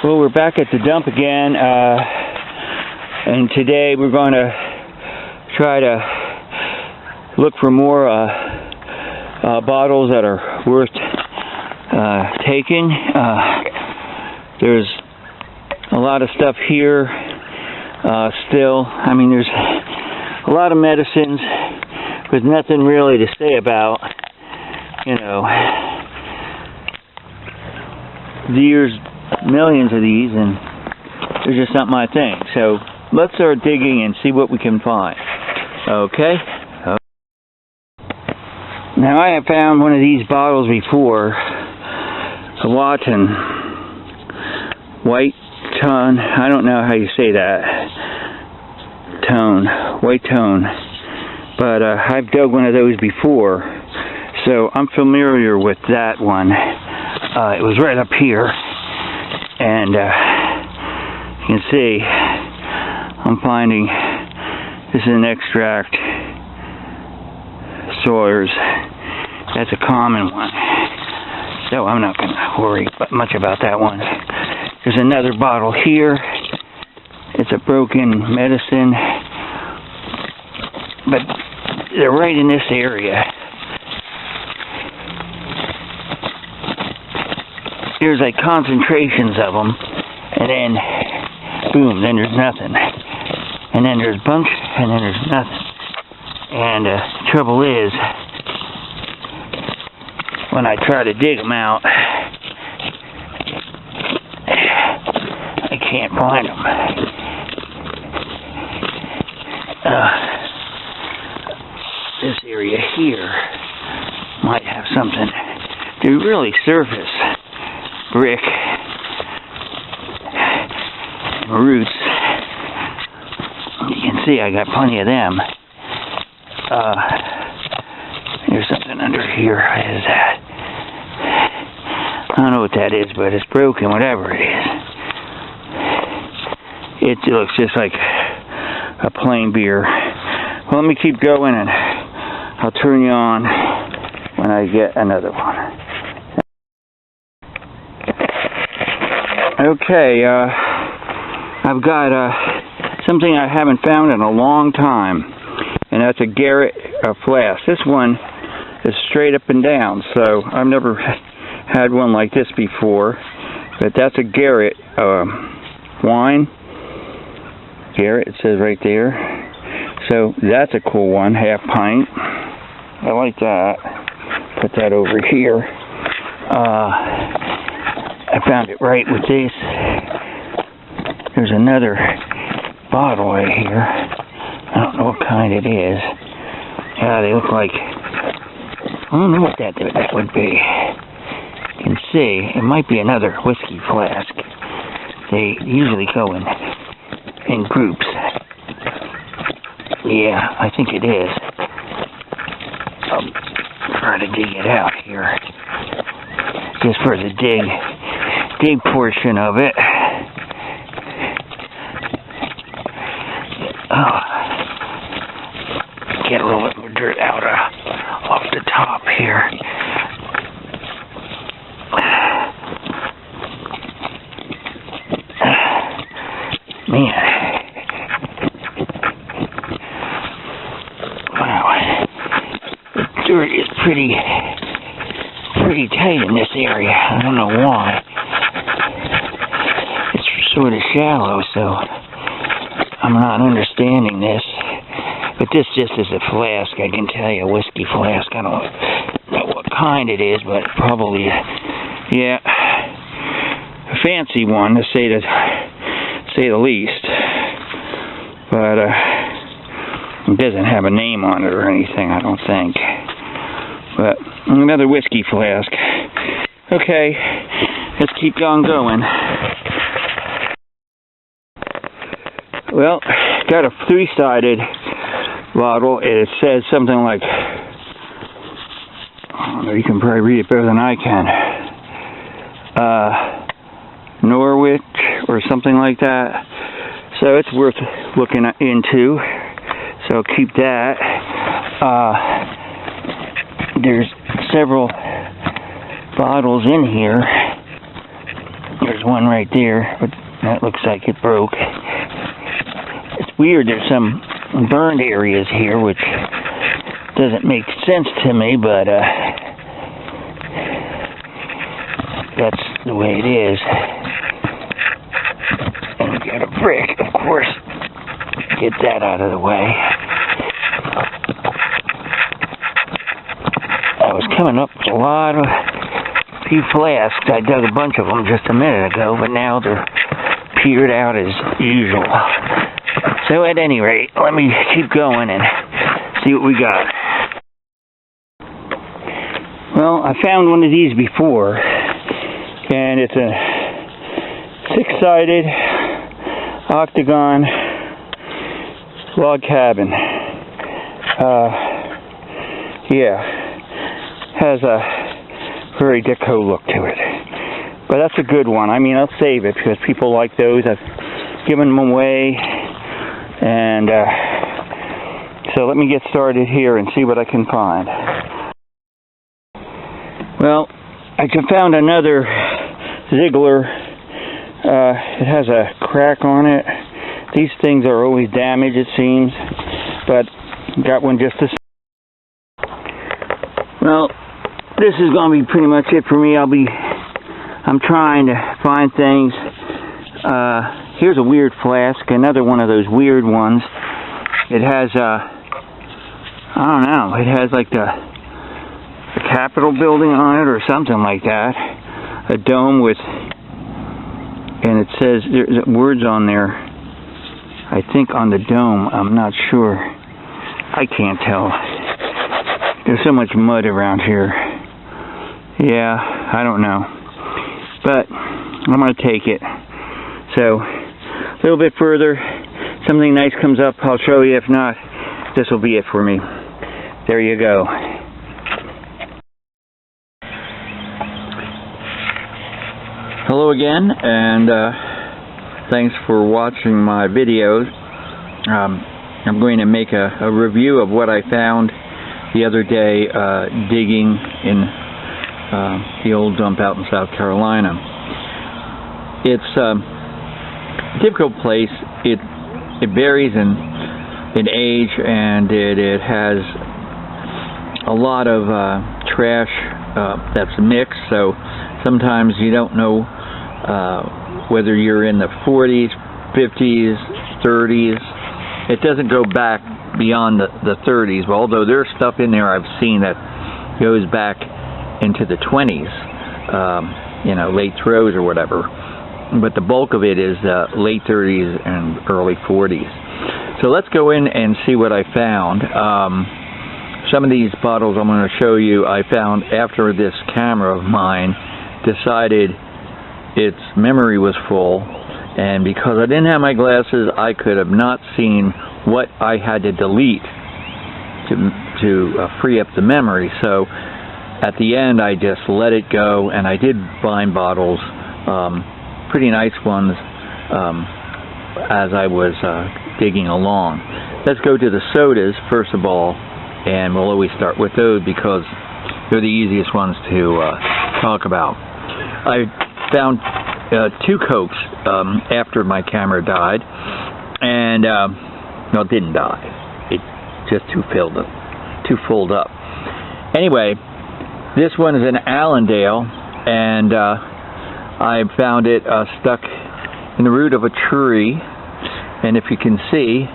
Well, we're back at the dump again, and today we're going to try to look for more bottles that are worth taking. There's a lot of stuff here still. I mean, there's a lot of medicines with nothing really to say about, you know. There's millions of these, and they're just not my thing. So let's start digging and see what we can find. Okay? Now, I have found one of these bottles before, a Watton white tone. I don't know how you say that. White tone. But I've dug one of those before, so I'm familiar with that one. It was right up here, and you can see I'm finding this is an extract Sawyers. That's a common one, so I'm not going to worry much about that one. There's another bottle here. It's a broken medicine, but they're right in this area. There's like concentrations of them, and then boom, then there's nothing, and then there's bunch, and then there's nothing. And the trouble is, when I try to dig them out, I can't find them. This area here might have something. They're really surface brick and roots. You can see I got plenty of them. There's something under here. What is that? I don't know what that is, but it's broken, whatever it is. It looks just like a plain beer. Well, let me keep going, and I'll turn you on when I get another one. Okay, I've got something I haven't found in a long time, and that's a Garrett flask. This one is straight up and down, so I've never had one like this before, but that's a Garrett wine. Garrett, it says right there. So that's a cool one, half pint. I like that. Put that over here. I found it right with this. There's another bottle right here. I don't know what kind it is. They look like, I don't know what that would be. You can see, it might be another whiskey flask. They usually go in groups. Yeah, I think it is. I'll try to dig it out here. Just for the dig portion of it. Get a little bit more dirt out off the top here. Man. Wow. The dirt is pretty tight in this area. I don't know why. It's sort of shallow, so I'm not understanding this. But this just is a flask, I can tell you, a whiskey flask. I don't know what kind it is, but probably, yeah, a fancy one, to say the least. But it doesn't have a name on it or anything, I don't think. But another whiskey flask. Okay, let's keep on going. Well, got a three-sided bottle. It says something like, I don't know, you can probably read it better than I can. Norwich or something like that. So it's worth looking into. So keep that. There's several bottles in here. There's one right there, but that looks like it broke. It's weird, there's some burned areas here, which doesn't make sense to me, but that's the way it is. And we got a brick, of course. Get that out of the way. I was coming up with a few flasks. I dug a bunch of them just a minute ago, but now they're petered out as usual. So at any rate, let me keep going and see what we got. Well, I found one of these before, and it's a 6-sided octagon log cabin. Has a very deco look to it. But that's a good one. I mean, I'll save it because people like those. I've given them away. And so let me get started here and see what I can find. Well, I found another Ziegler. It has a crack on it. These things are always damaged, it seems. But got one just the same. Well, this is going to be pretty much it for me. I'm trying to find things. Here's a weird flask, another one of those weird ones. It has I don't know, it has like the Capitol building on it or something like that. A dome with, and it says, there's words on there, I think on the dome, I'm not sure. I can't tell. There's so much mud around here. Yeah, I don't know. But I'm going to take it. So, a little bit further, something nice comes up, I'll show you. If not, this will be it for me. There you go. Hello again, and thanks for watching my videos. I'm going to make a review of what I found the other day digging in the old dump out in South Carolina. It's a difficult place. It varies in age, and it has a lot of trash that's mixed, so sometimes you don't know whether you're in the 40s, 50s, 30s. It doesn't go back beyond the 30s, although there's stuff in there I've seen that goes back into the 20s, late throws or whatever. But the bulk of it is late 30s and early 40s. So let's go in and see what I found. Some of these bottles I'm going to show you I found after this camera of mine decided its memory was full, and because I didn't have my glasses, I could have not seen what I had to delete to free up the memory. So at the end I just let it go, and I did find bottles, pretty nice ones, as I was digging along. Let's go to the sodas first of all, and we'll always start with those because they're the easiest ones to talk about. I found 2 Cokes after my camera died, and no, it didn't die. It just too filled up. Anyway, this one is an Allendale, and I found it stuck in the root of a tree, and if you can see,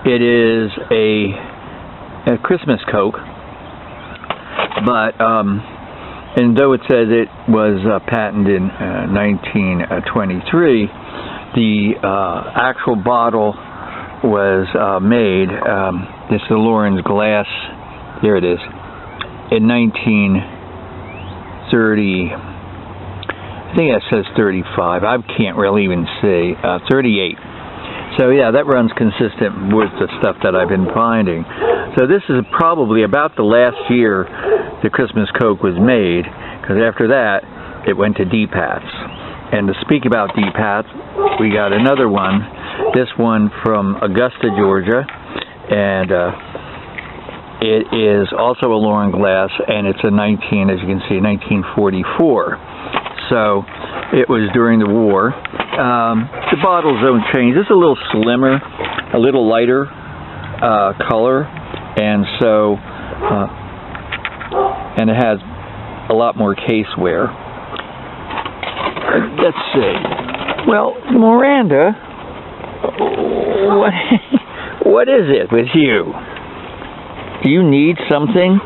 it is a Christmas Coke, but and though it says it was patented in 1923, the actual bottle was made, this is Lauren's glass, there it is, in 1930, I think that says 35, I can't really even see, 38. So yeah, that runs consistent with the stuff that I've been finding. So this is probably about the last year the Christmas Coke was made, because after that it went to deep hats. And to speak about deep hats, we got another one, this one from Augusta, Georgia, and it is also a Lauren glass, and it's a as you can see, 1944. So it was during the war. The bottles don't change. This is a little slimmer, a little lighter color, and so and it has a lot more case wear. Let's see. Well, Miranda, what is it with you? Do you need something?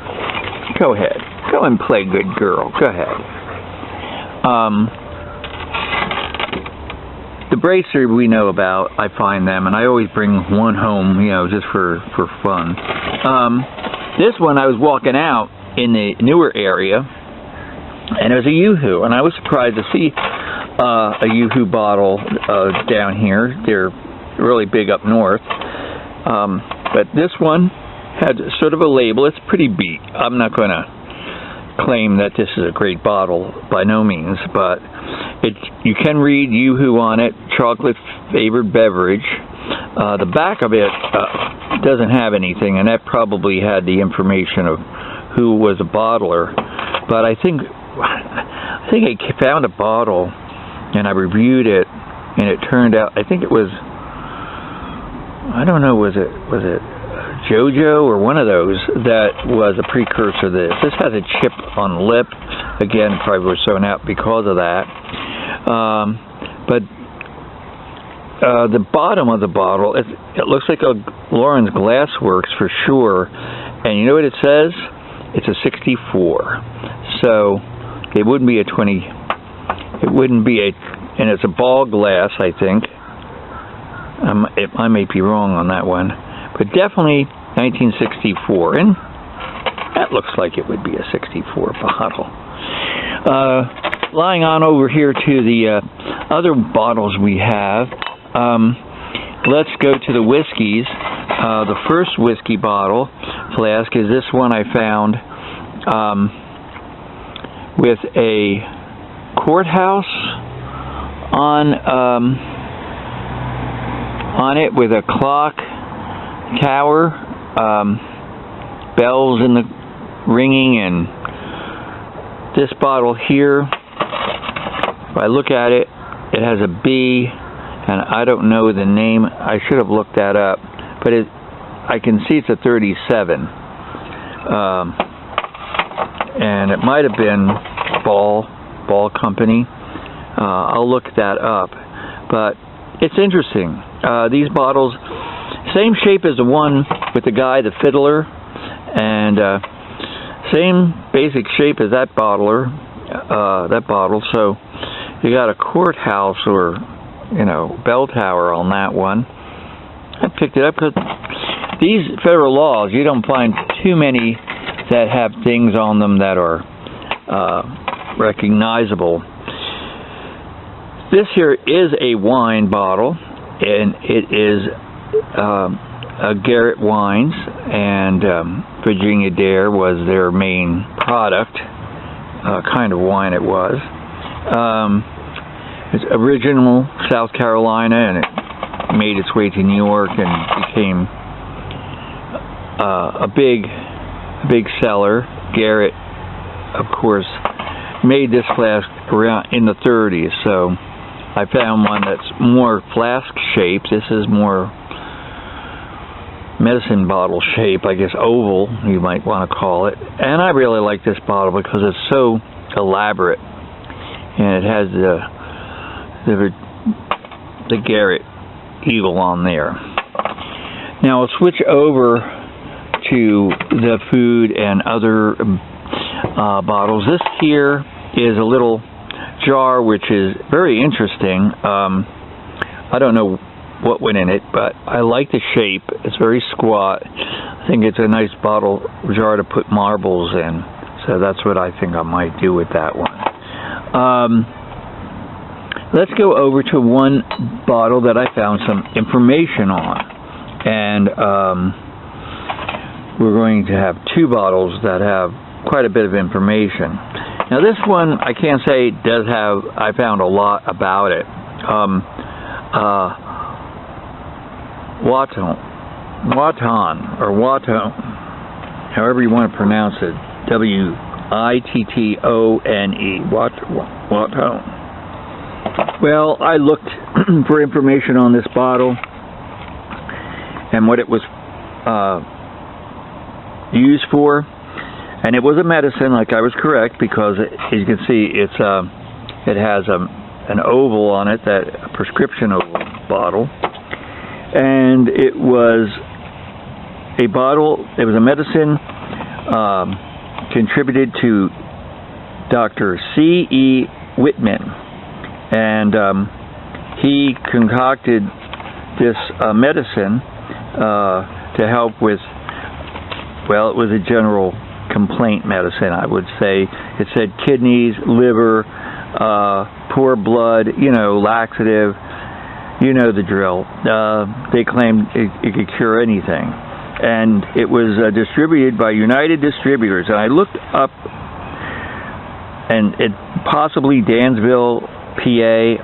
Go ahead. Go and play good girl. Go ahead. The bracer we know about. I find them, and I always bring one home, you know, just for fun. This one, I was walking out in the newer area, and it was a Yoo-hoo, and I was surprised to see a Yoo-hoo bottle down here. They're really big up north. But this one had sort of a label. It's pretty beat. I'm not going to claim that this is a great bottle by no means, but you can read Yoo-hoo on it, chocolate flavored beverage. The back of it doesn't have anything, and that probably had the information of who was a bottler. But I think I found a bottle and I reviewed it, and it turned out, I think it was, I don't know, was it JoJo or one of those that was a precursor to this. This has a chip on the lip. Again, probably was thrown out because of that. But the bottom of the bottle, it looks like a Lawrence Glassworks for sure. And you know what it says? It's a 64. So it wouldn't be a 20. It wouldn't be a, and it's a ball glass, I think. I may be wrong on that one, but definitely 1964, and that looks like it would be a 64 bottle. Lying on over here to the other bottles we have, let's go to the whiskeys. The first whiskey bottle flask is this one I found with a courthouse on it, with a clock tower, bells in the ringing, and this bottle here, if I look at it, it has a B, and I don't know the name. I should have looked that up, but I can see it's a 37, and it might have been Ball Company. I'll look that up, but it's interesting. These bottles, same shape as the one with the guy, the fiddler, and same basic shape as that bottle. So you got a courthouse or, you know, bell tower on that one. I picked it up because these federal laws, you don't find too many that have things on them that are recognizable. This here is a wine bottle, and it is a Garrett Wines, and Virginia Dare was their main product, kind of wine it was. It's original South Carolina, and it made its way to New York and became a big seller. Garrett, of course, made this flask around in the 30s, so I found one that's more flask shaped. This is more medicine bottle shape, I guess oval, you might want to call it. And I really like this bottle because it's so elaborate, and it has the Garrett eagle on there. Now I'll switch over to the food and other bottles. This here is a little jar which is very interesting. I don't know what went in it, but I like the shape. It's very squat. I think it's a nice bottle jar to put marbles in, so that's what I think I might do with that one. Let's go over to one bottle that I found some information on, and we're going to have two bottles that have quite a bit of information. Now this one, I can't say does have, I found a lot about it. Whatton, however you want to pronounce it, Witton, Whatton. Well, I looked for information on this bottle and what it was used for, and it was a medicine. Like I was correct, because as you can see, it has an oval on it, that a prescription oval bottle, and it was a bottle. It was a medicine contributed to Dr. C.E. Whitman, and he concocted this medicine to help with, well, it was a general complaint medicine, I would say. It said kidneys, liver, poor blood, laxative, the drill. They claimed it could cure anything. And it was distributed by United Distributors. And I looked up, and it possibly Dansville, PA,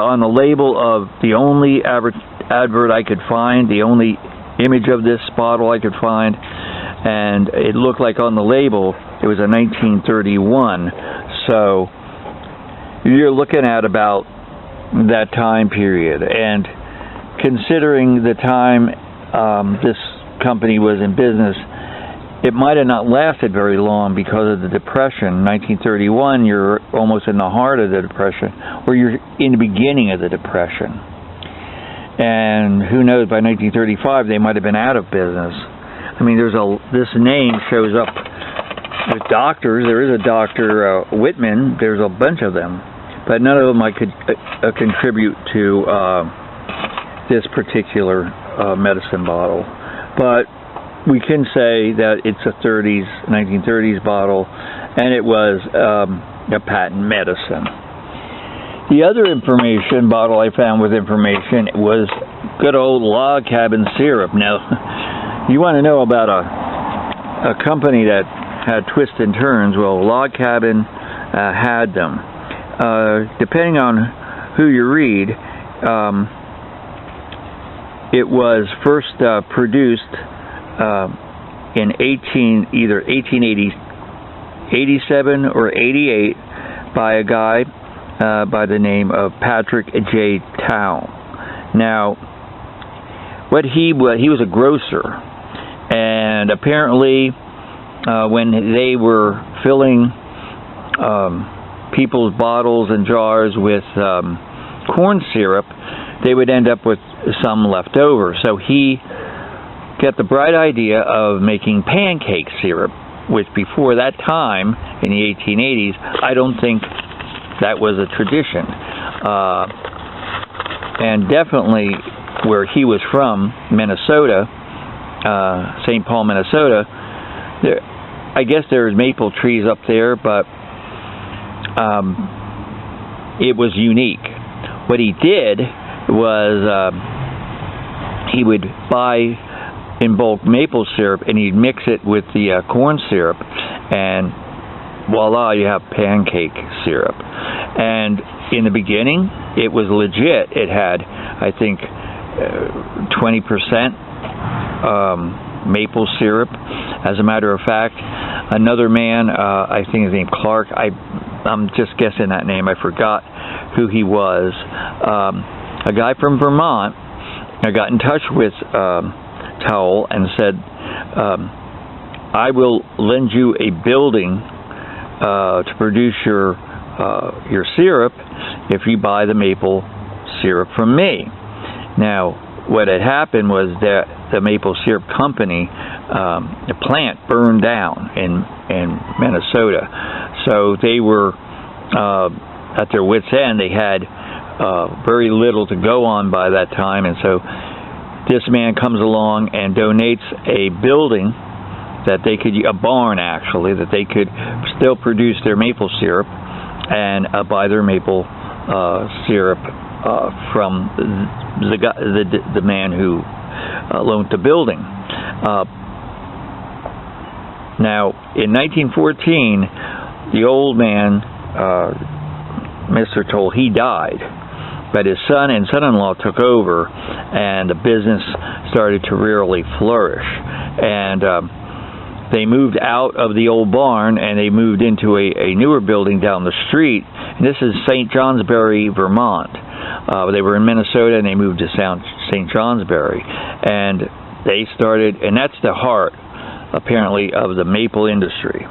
on the label of the only advert I could find, the only image of this bottle I could find, and it looked like on the label it was a 1931. So you're looking at about that time period, and considering the time this company was in business, it might have not lasted very long because of the Depression. 1931, you're almost in the heart of the Depression, or you're in the beginning of the Depression. And who knows, by 1935 they might have been out of business. I mean, this name shows up with doctors. There is a Dr. Whitman. There's a bunch of them, but none of them I could contribute to this particular medicine bottle. But we can say that it's a 1930s bottle, and it was a patent medicine. The other bottle I found with information was good old log cabin syrup. Now, you want to know about a company that had twists and turns. Well, log cabin had them. Depending on who you read, it was first produced in either 1887 or 88 by a guy by the name of Patrick J. Towne. Now, he was a grocer, and apparently when they were filling people's bottles and jars with corn syrup, they would end up with some left over. So he got the bright idea of making pancake syrup, which before that time, in the 1880s, I don't think that was a tradition. And definitely where he was from, Minnesota, St. Paul, Minnesota, I guess there's maple trees up there, but it was unique. What he did was he would buy in bulk maple syrup, and he'd mix it with the corn syrup, and voila, you have pancake syrup. And in the beginning, it was legit. It had, I think, 20% maple syrup. As a matter of fact, another man, I think his name Clark, I'm just guessing that name, I forgot who he was, a guy from Vermont. I got in touch with Towle and said, I will lend you a building to produce your syrup if you buy the maple syrup from me. Now, what had happened was that the maple syrup company, the plant burned down in Minnesota. So they were at their wits' end. They had very little to go on by that time, and so this man comes along and donates a building that they could, a barn actually, that they could still produce their maple syrup and buy their maple syrup from the man who loaned the building. Now, in 1914, the old man, Mr. Toll, he died, but his son and son-in-law took over, and the business started to really flourish. And they moved out of the old barn, and they moved into a newer building down the street, And this is St. Johnsbury, Vermont. They were in Minnesota and they moved to St. Johnsbury. And they started, and that's the heart, apparently, of the maple industry.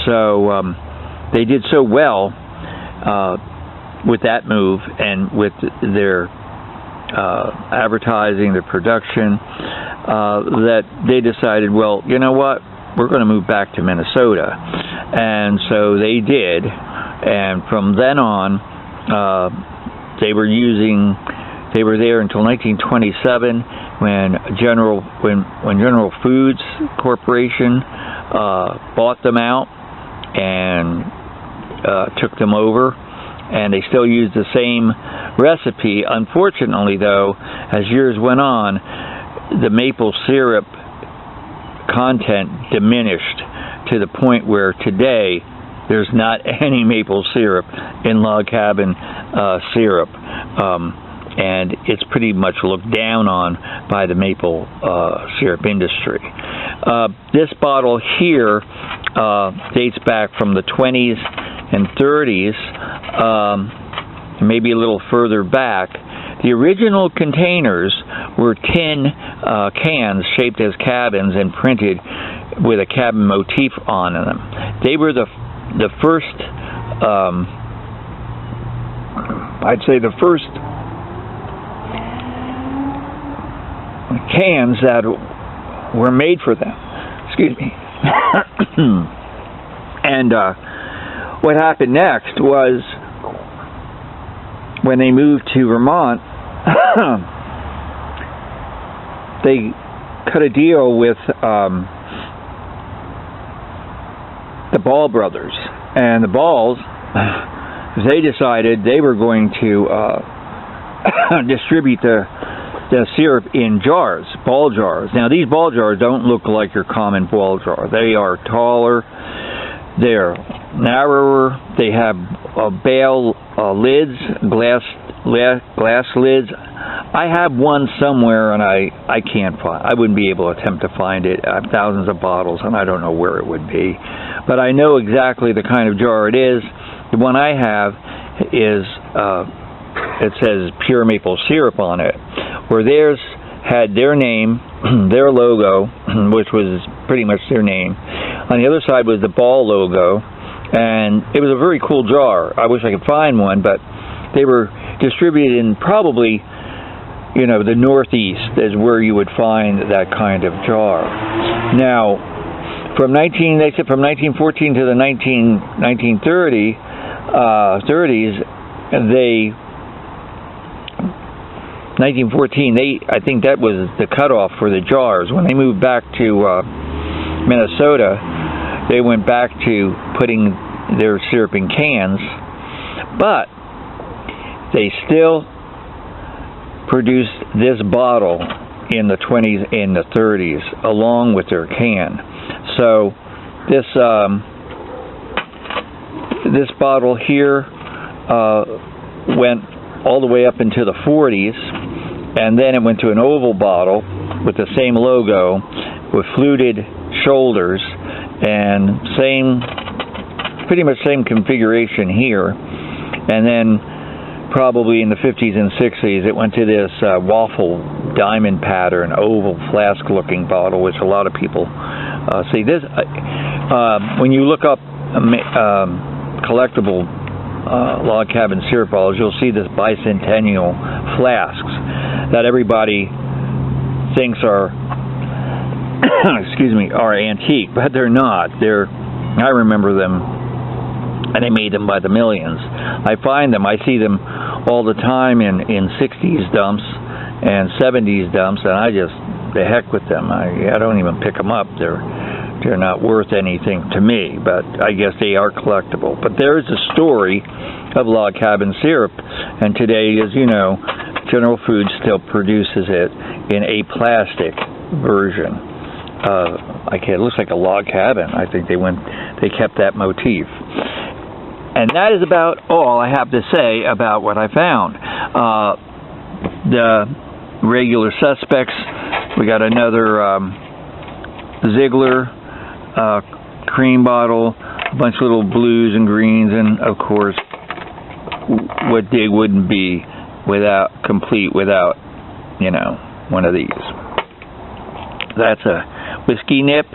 So they did so well with that move and with their advertising, their production, that they decided, well, you know what, we're going to move back to Minnesota. And so they did, and from then on, they were there until 1927 when General Foods Corporation bought them out and took them over, and they still use the same recipe. Unfortunately, though, as years went on, the maple syrup content diminished to the point where today there's not any maple syrup in log cabin syrup, and it's pretty much looked down on by the maple syrup industry. This bottle here dates back from the 20s and 30s, maybe a little further back. The original containers were tin cans shaped as cabins and printed with a cabin motif on them. They were the first, I'd say the first cans that were made for them. Excuse me. And what happened next was, when they moved to Vermont, they cut a deal with the Ball brothers, and the Balls, they decided they were going to distribute the syrup in jars, ball jars. Now, these ball jars don't look like your common ball jar. They are taller, they're narrower, they have bale lids, glass lids. I have one somewhere, and I can't find. I wouldn't be able to attempt to find it. I have thousands of bottles, and I don't know where it would be. But I know exactly the kind of jar it is. The one I have is, it says pure maple syrup on it, where theirs had their name, their logo, which was pretty much their name. On the other side was the Ball logo, and it was a very cool jar. I wish I could find one, but they were distributed in probably, the Northeast is where you would find that kind of jar. Now, from 1914 to the 1930s, I think that was the cutoff for the jars. When they moved back to Minnesota, they went back to putting their syrup in cans, but they still produced this bottle in the 20s and the 30s along with their can. So this bottle here went all the way up into the 40s, and then it went to an oval bottle with the same logo with fluted shoulders and pretty much same configuration here. And then probably in the 50s and 60s it went to this waffle diamond pattern oval flask looking bottle, which a lot of people see. This when you look up collectible log cabin syrup bottles, you'll see this bicentennial flasks that everybody thinks are are antique, but they're not. I remember them, and they made them by the millions. I see them all the time in 60s dumps and 70s dumps, and the heck with them. I don't even pick them up. They're not worth anything to me, but I guess they are collectible. But there is a story of log cabin syrup, and today, as you know, General Foods still produces it in a plastic version. It looks like a log cabin. I think they kept that motif. And that is about all I have to say about what I found. The regular suspects, we got another Ziegler cream bottle, a bunch of little blues and greens, and of course what dig wouldn't be complete without, you know, one of these. That's a whiskey nip.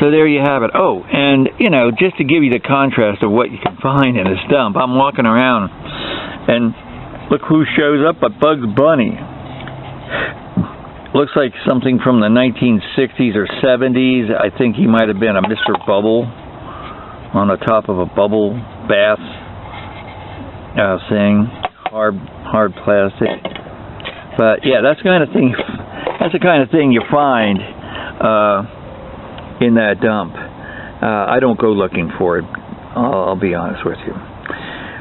So there you have it. Oh, and, you know, just to give you the contrast of what you can find in this dump, I'm walking around, and look who shows up, but Bugs Bunny. Looks like something from the 1960s or 70s. I think he might have been a Mr. Bubble on the top of a bubble bath thing. Hard plastic. But, yeah, that's the kind of thing you find in that dump. I don't go looking for it. I'll be honest with you.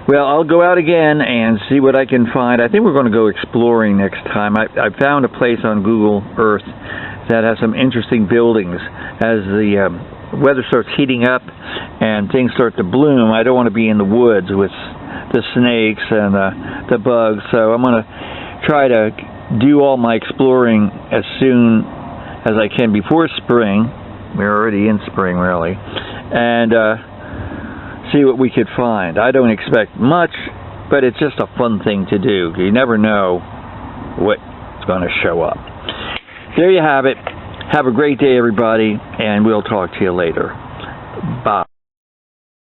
Well, I'll go out again and see what I can find. I think we're going to go exploring next time. I found a place on Google Earth that has some interesting buildings. As the weather starts heating up and things start to bloom, I don't want to be in the woods with the snakes and the bugs. So I'm going to try to do all my exploring as soon as I can before spring. We're already in spring, really. And see what we could find. I don't expect much, but it's just a fun thing to do. You never know what's going to show up. There you have it. Have a great day, everybody, and we'll talk to you later.